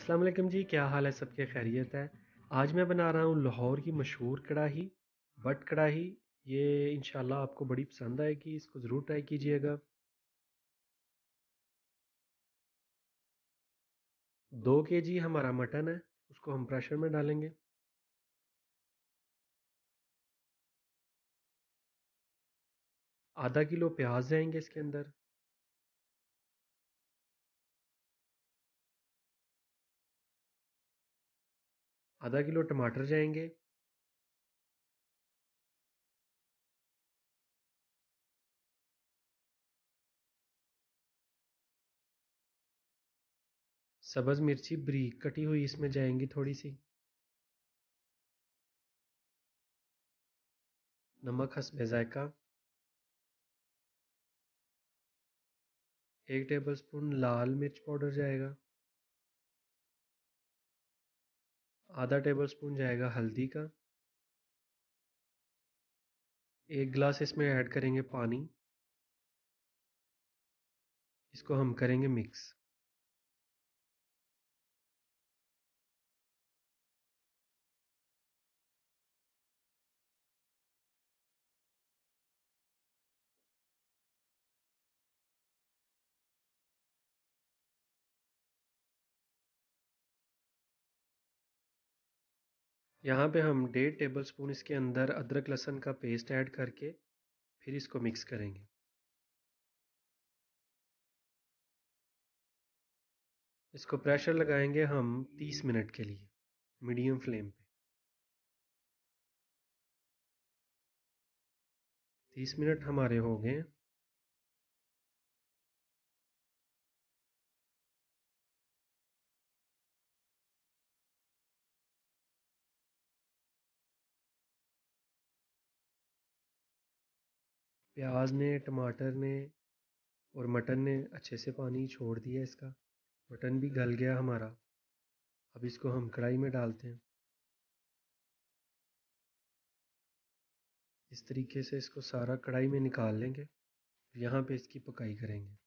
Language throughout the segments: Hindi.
अस्सलाम वालेकुम जी, क्या हाल है? सबके खैरियत है? आज मैं बना रहा हूँ लाहौर की मशहूर कढ़ाही, बट कढ़ाही। ये इंशाल्लाह आपको बड़ी पसंद आएगी, इसको ज़रूर ट्राई कीजिएगा। 2 kg हमारा मटन है, उसको हम प्रेशर में डालेंगे। ½ किलो प्याज जाएंगे इसके अंदर। ½ किलो टमाटर जाएंगे। सब्ज़ मिर्ची बारीक कटी हुई इसमें जाएंगी थोड़ी सी। नमक हस्बे ज़ायका। 1 टेबल स्पून लाल मिर्च पाउडर जाएगा। ½ टेबल स्पून जाएगा हल्दी का। 1 गिलास इसमें ऐड करेंगे पानी। इसको हम करेंगे मिक्स। यहाँ पे हम 1.5 टेबल स्पून इसके अंदर अदरक लहसुन का पेस्ट ऐड करके फिर इसको मिक्स करेंगे। इसको प्रेशर लगाएंगे हम 30 मिनट के लिए, मीडियम फ्लेम पे। 30 मिनट हमारे हो गए। प्याज ने, टमाटर ने और मटन ने अच्छे से पानी छोड़ दिया इसका। मटन भी गल गया हमारा। अब इसको हम कढ़ाई में डालते हैं। इस तरीके से इसको सारा कढ़ाई में निकाल लेंगे। यहाँ पे इसकी पकाई करेंगे।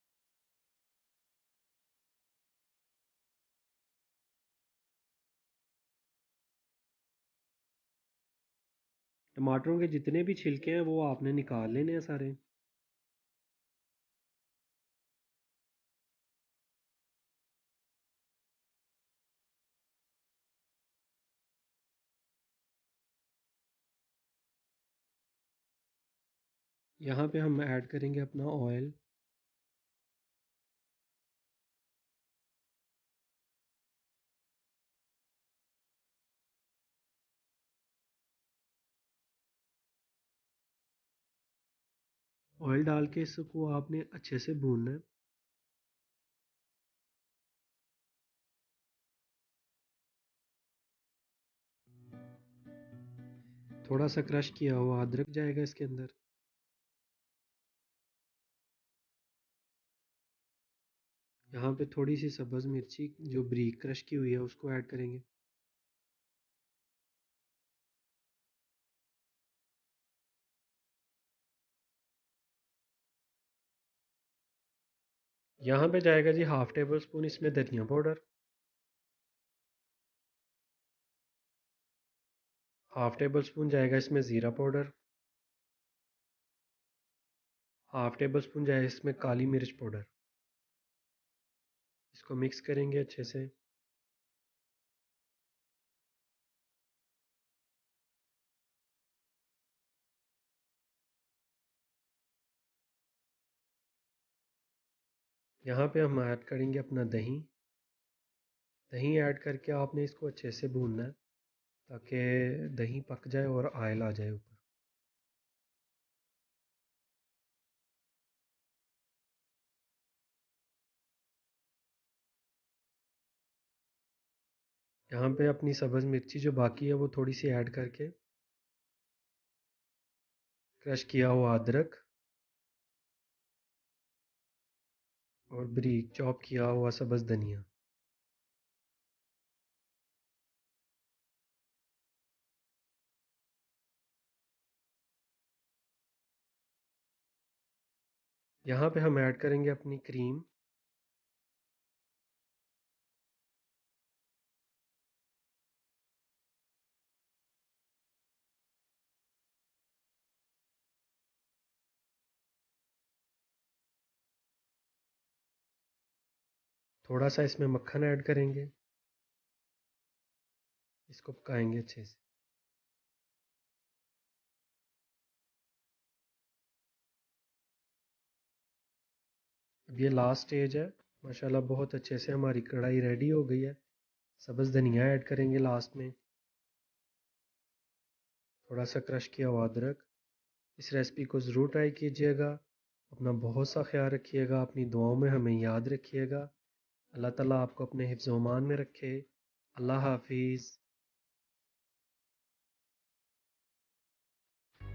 टमाटरों के जितने भी छिलके हैं वो आपने निकाल लेने हैं सारे। यहाँ पे हम ऐड करेंगे अपना ऑयल। ऑयल डाल के इसको आपने अच्छे से भूनना है। थोड़ा सा क्रश किया हुआ अदरक जाएगा इसके अंदर। यहाँ पे थोड़ी सी सब्ज़ मिर्ची जो बारीक क्रश की हुई है उसको ऐड करेंगे। यहाँ पे जाएगा जी ½ टेबल स्पून इसमें धनिया पाउडर। ½ टेबल स्पून जाएगा इसमें ज़ीरा पाउडर। ½ टेबल स्पून जाएगा इसमें काली मिर्च पाउडर। इसको मिक्स करेंगे अच्छे से। यहाँ पे हम ऐड करेंगे अपना दही। दही ऐड करके आपने इसको अच्छे से भूनना है ताकि दही पक जाए और ऑयल आ जाए ऊपर। यहाँ पे अपनी सब्ज़ मिर्ची जो बाकी है वो थोड़ी सी ऐड करके, क्रश किया हुआ अदरक और बारीक चॉप किया हुआ सब्ज़ धनिया। यहाँ पे हम ऐड करेंगे अपनी क्रीम। थोड़ा सा इसमें मक्खन ऐड करेंगे, इसको पकाएंगे अच्छे से। अब ये लास्ट स्टेज है। माशाल्लाह बहुत अच्छे से हमारी कढ़ाई रेडी हो गई है। सब्ज़ धनिया ऐड करेंगे लास्ट में, थोड़ा सा क्रश किया हुआ अदरक। इस रेसिपी को ज़रूर ट्राई कीजिएगा। अपना बहुत सा ख्याल रखिएगा, अपनी दुआओं में हमें याद रखिएगा। अल्लाह ताला आपको अपने हिफ्ज़-ओ-मान में रखे। अल्लाह हाफिज़।